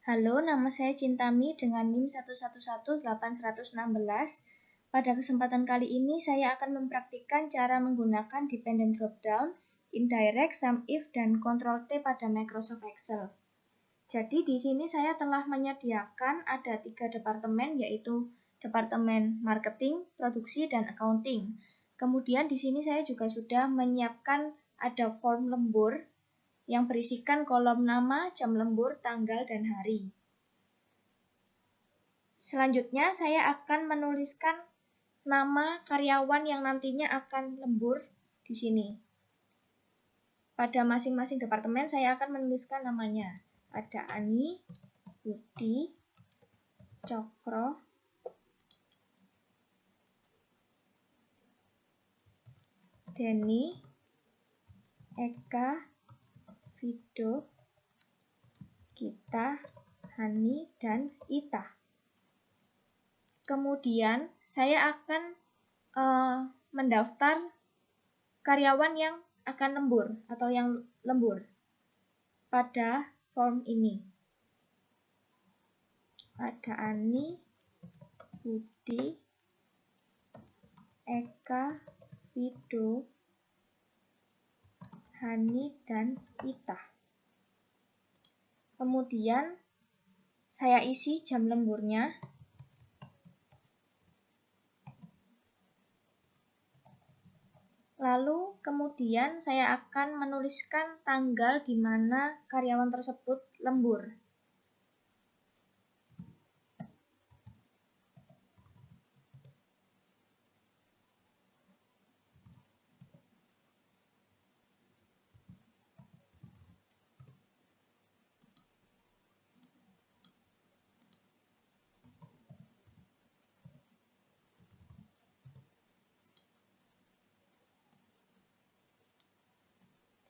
Halo, nama saya Cintami dengan NIM 1118116. Pada kesempatan kali ini saya akan mempraktikkan cara menggunakan dependent dropdown, indirect, sum if, dan Ctrl T pada Microsoft Excel. Jadi di sini saya telah menyediakan ada 3 departemen, yaitu departemen marketing, produksi, dan accounting. Kemudian di sini saya juga sudah menyiapkan ada form lembur yang berisikan kolom nama, jam lembur, tanggal, dan hari. Selanjutnya saya akan menuliskan nama karyawan yang nantinya akan lembur di sini. Pada masing-masing departemen saya akan menuliskan namanya. Ada Ani, Budi, Cokro, Denny, Eka, Vido, Gita, Hani, dan Ita. Kemudian saya akan mendaftar karyawan yang akan lembur atau yang lembur pada form ini. Ada Ani, Budi, Eka, Vido, Hani, dan Ita. Kemudian saya isi jam lemburnya. Lalu kemudian saya akan menuliskan tanggal di mana karyawan tersebut lembur.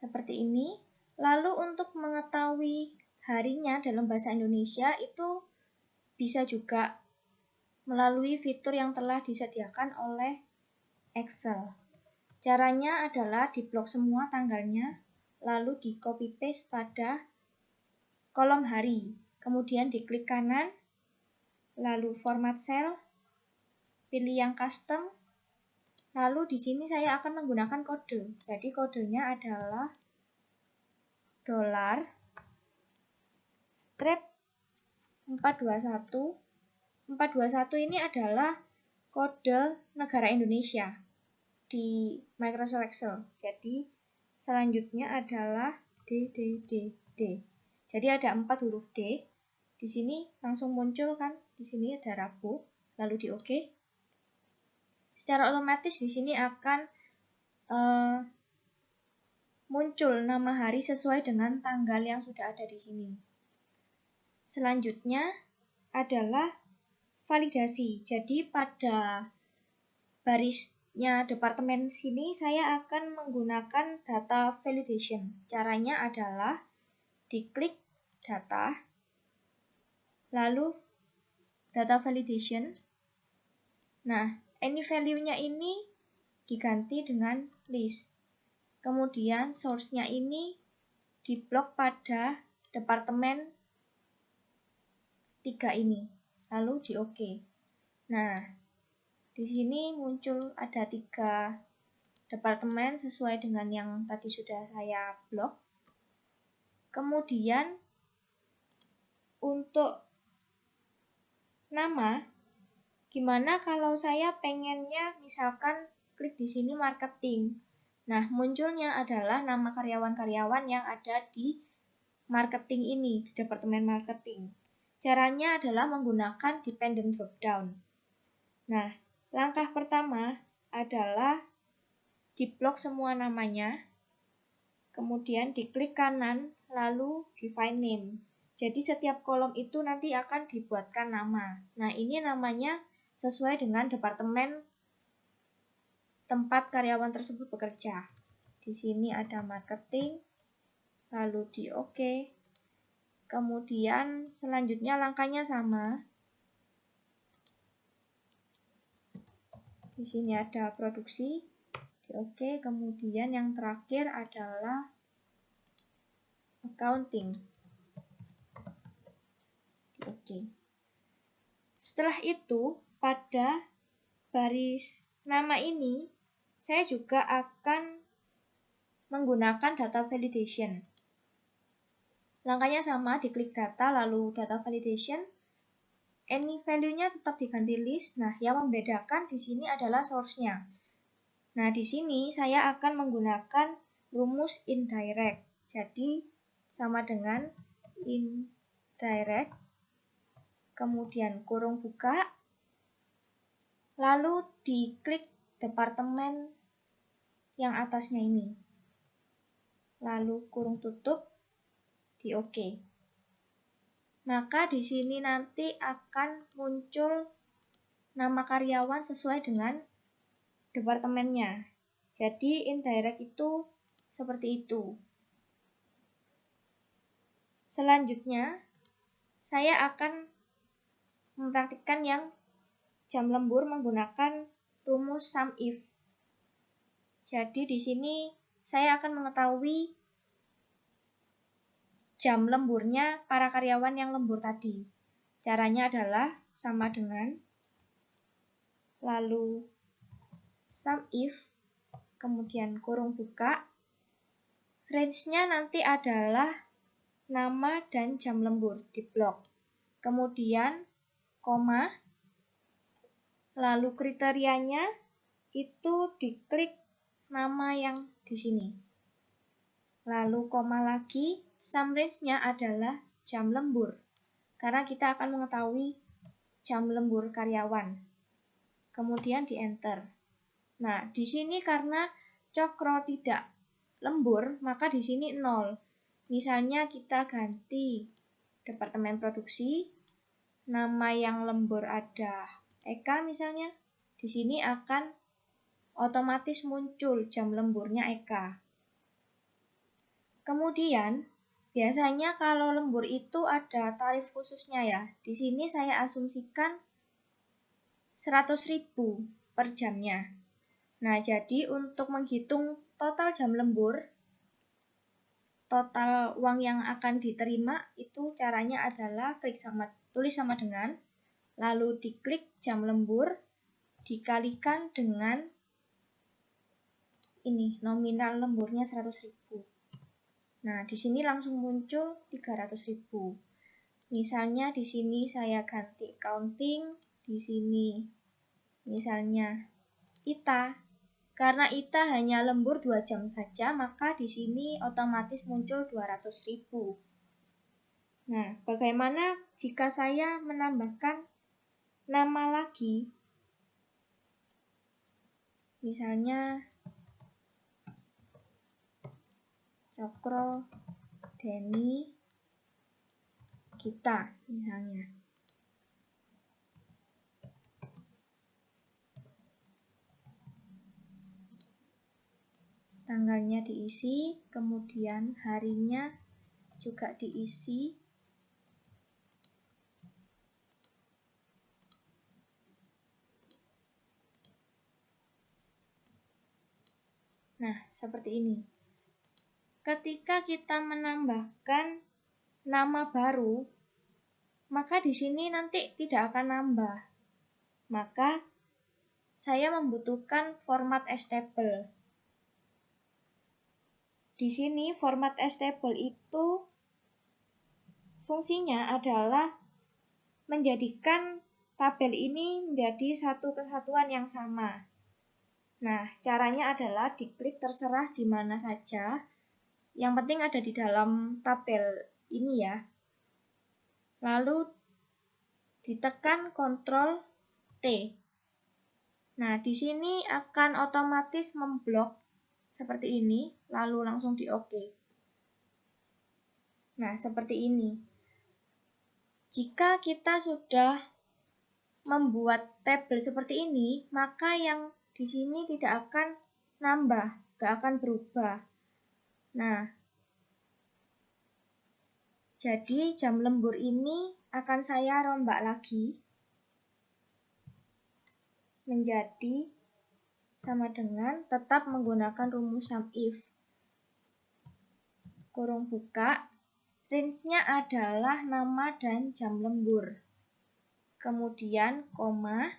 Seperti ini. Lalu untuk mengetahui harinya dalam bahasa Indonesia itu bisa juga melalui fitur yang telah disediakan oleh Excel. Caranya adalah diblok semua tanggalnya, lalu di copy paste pada kolom hari. Kemudian diklik kanan, lalu format cell, pilih yang custom. Lalu di sini saya akan menggunakan kode. Jadi kodenya adalah $ strip 421. 421 ini adalah kode negara Indonesia di Microsoft Excel. Jadi selanjutnya adalah D. Jadi ada 4 huruf D. Di sini langsung muncul kan? Di sini ada Rabu, lalu di OK. Secara otomatis di sini akan muncul nama hari sesuai dengan tanggal yang sudah ada di sini. Selanjutnya adalah validasi. Jadi pada barisnya departemen sini saya akan menggunakan data validation. Caranya adalah diklik data, lalu data validation. Nah, any value-nya ini diganti dengan list. Kemudian source-nya ini diblok pada departemen 3 ini. Lalu di OK. Nah, di sini muncul ada 3 departemen sesuai dengan yang tadi sudah saya blok. Kemudian untuk nama, gimana kalau saya pengennya misalkan klik di sini marketing. Nah, munculnya adalah nama karyawan-karyawan yang ada di marketing ini, di departemen marketing. Caranya adalah menggunakan dependent dropdown. Nah, langkah pertama adalah diblok semua namanya, kemudian diklik kanan, lalu define name. Jadi setiap kolom itu nanti akan dibuatkan nama. Nah, ini namanya sesuai dengan departemen tempat karyawan tersebut bekerja. Di sini ada marketing, lalu di OK. Kemudian selanjutnya langkahnya sama. Di sini ada produksi, di OK. Kemudian yang terakhir adalah accounting. oke. Setelah itu, pada baris nama ini, saya juga akan menggunakan data validation. Langkahnya sama, diklik data, lalu data validation. Any value-nya tetap diganti list. Nah, yang membedakan di sini adalah source-nya. Nah, di sini saya akan menggunakan rumus indirect. Jadi, sama dengan indirect, kemudian kurung buka, lalu diklik departemen yang atasnya ini. Lalu kurung tutup, di OK. Maka di sini nanti akan muncul nama karyawan sesuai dengan departemennya. Jadi indirect itu seperti itu. Selanjutnya, saya akan mempraktikkan yang jam lembur menggunakan rumus sum if. Jadi di sini saya akan mengetahui jam lemburnya para karyawan yang lembur tadi. Caranya adalah sama dengan lalu sum if, kemudian kurung buka, range-nya nanti adalah nama dan jam lembur di blok. Kemudian koma, lalu kriterianya itu diklik nama yang di sini. Lalu koma lagi, sum range-nya adalah jam lembur. Karena kita akan mengetahui jam lembur karyawan. Kemudian di enter. Nah, di sini karena Cokro tidak lembur, maka di sini 0. Misalnya kita ganti departemen produksi, nama yang lembur ada Eka misalnya. Di sini akan otomatis muncul jam lemburnya Eka. Kemudian, biasanya kalau lembur itu ada tarif khususnya ya. Di sini saya asumsikan 100.000 per jamnya. Nah, jadi untuk menghitung total jam lembur, total uang yang akan diterima, itu caranya adalah tulis sama dengan, lalu diklik jam lembur, dikalikan dengan ini, nominal lemburnya 100.000. Nah, di sini langsung muncul 300.000. Misalnya di sini saya ganti counting, di sini misalnya ITA. Karena ITA hanya lembur 2 jam saja, maka di sini otomatis muncul 200.000. Nah, bagaimana jika saya menambahkan nama lagi? Misalnya Cokro, Denny, kita misalnya. Tanggalnya diisi, kemudian harinya juga diisi. Nah, seperti ini. Ketika kita menambahkan nama baru, maka di sini nanti tidak akan nambah. Maka saya membutuhkan format stable. Di sini format stable itu fungsinya adalah menjadikan tabel ini menjadi satu kesatuan yang sama. Nah, caranya adalah diklik terserah di mana saja. Yang penting ada di dalam tabel ini ya. Lalu ditekan Ctrl T. Nah, di sini akan otomatis memblok seperti ini, lalu langsung di OK. Nah, seperti ini. Jika kita sudah membuat tabel seperti ini, maka yang di sini tidak akan nambah, tidak akan berubah. Nah, jadi jam lembur ini akan saya rombak lagi menjadi sama dengan tetap menggunakan rumus sum if. Kurung buka, range-nya adalah nama dan jam lembur. Kemudian koma,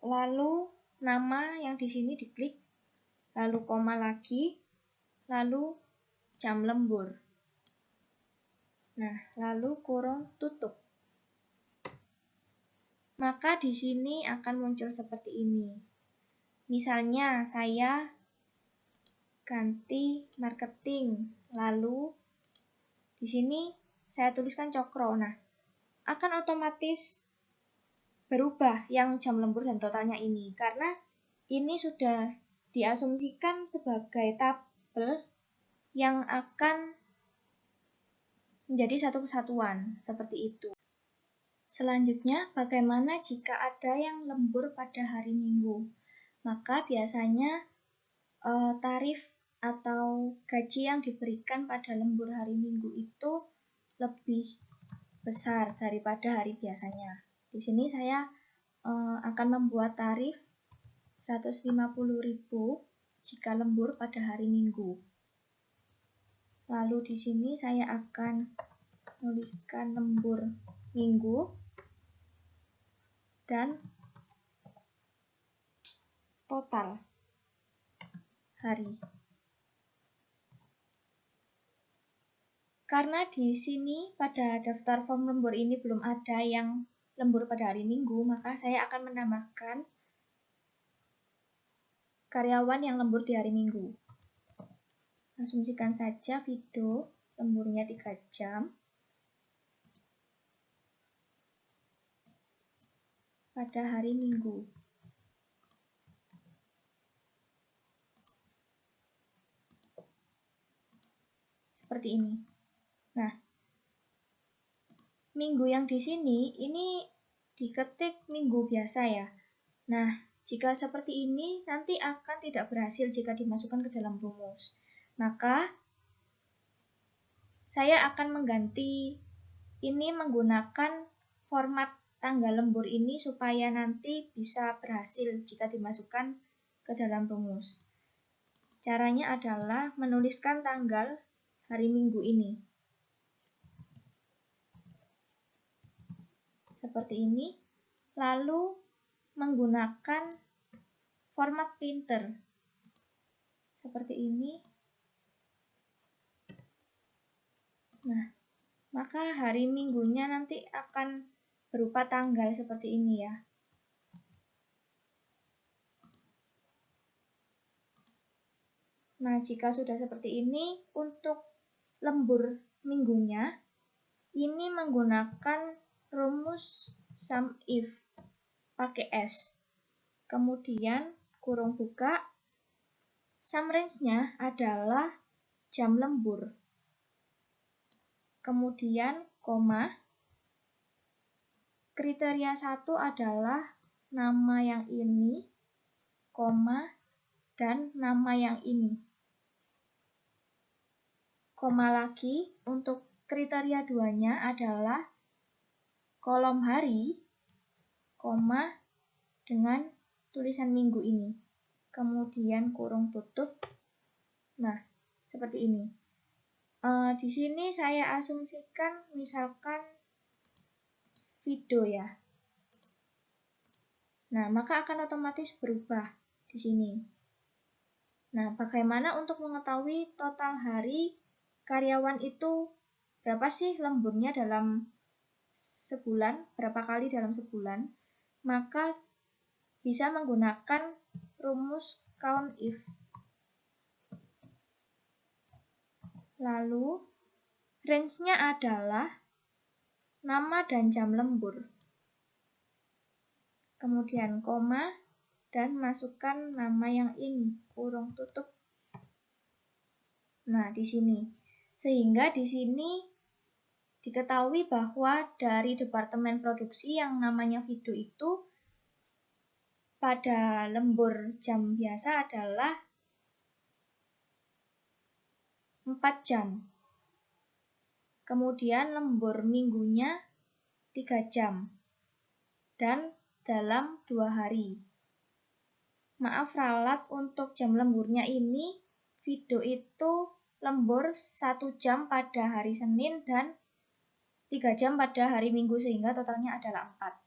lalu nama yang di sini diklik, lalu koma lagi, lalu jam lembur. Nah, lalu kurung tutup. Maka di sini akan muncul seperti ini. Misalnya saya ganti marketing, lalu di sini saya tuliskan Cokro. Nah, akan otomatis berubah yang jam lembur dan totalnya ini, karena ini sudah diasumsikan sebagai tabel yang akan menjadi satu kesatuan, seperti itu. Selanjutnya, bagaimana jika ada yang lembur pada hari Minggu? Maka biasanya tarif atau gaji yang diberikan pada lembur hari Minggu itu lebih besar daripada hari biasanya. Di sini saya akan membuat tarif 150.000 jika lembur pada hari Minggu. Lalu di sini saya akan menuliskan lembur Minggu dan total hari. Karena di sini pada daftar form lembur ini belum ada yang lembur pada hari Minggu, maka saya akan menambahkan karyawan yang lembur di hari Minggu. Asumsikan saja Vido lemburnya 3 jam. Pada hari Minggu. Seperti ini. Nah, minggu yang di sini ini diketik minggu biasa ya. Nah, jika seperti ini nanti akan tidak berhasil jika dimasukkan ke dalam rumus. Maka saya akan mengganti ini menggunakan format tanggal lembur ini supaya nanti bisa berhasil jika dimasukkan ke dalam rumus. Caranya adalah menuliskan tanggal hari Minggu ini. Seperti ini. Lalu menggunakan format printer. Seperti ini. Nah, maka hari Minggunya nanti akan berupa tanggal seperti ini ya. Nah, jika sudah seperti ini, untuk lembur minggunya, ini menggunakan rumus sum if pakai S. Kemudian kurung buka, sum range-nya adalah jam lembur. Kemudian koma, kriteria 1 adalah nama yang ini, koma, dan nama yang ini. Koma lagi, untuk kriteria 2-nya adalah kolom hari, koma, dengan tulisan minggu ini. Kemudian kurung tutup. Nah, seperti ini. Di sini saya asumsikan misalkan Vido ya. Nah, maka akan otomatis berubah di sini. Nah, bagaimana untuk mengetahui total hari karyawan itu berapa sih lemburnya dalam sebulan, berapa kali dalam sebulan? Maka bisa menggunakan rumus count if. Lalu, range-nya adalah nama dan jam lembur. Kemudian koma, dan masukkan nama yang ini, kurung tutup. Nah, di sini. Sehingga di sini diketahui bahwa dari departemen produksi yang namanya Vido itu pada lembur jam biasa adalah 4 jam. Kemudian lembur minggunya 3 jam. Dan dalam 2 hari. Maaf ralat, untuk jam lemburnya ini Vido itu lembur 1 jam pada hari Senin dan 3 jam pada hari Minggu sehingga totalnya adalah 4.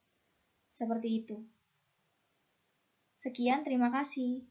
Seperti itu. Sekian, terima kasih.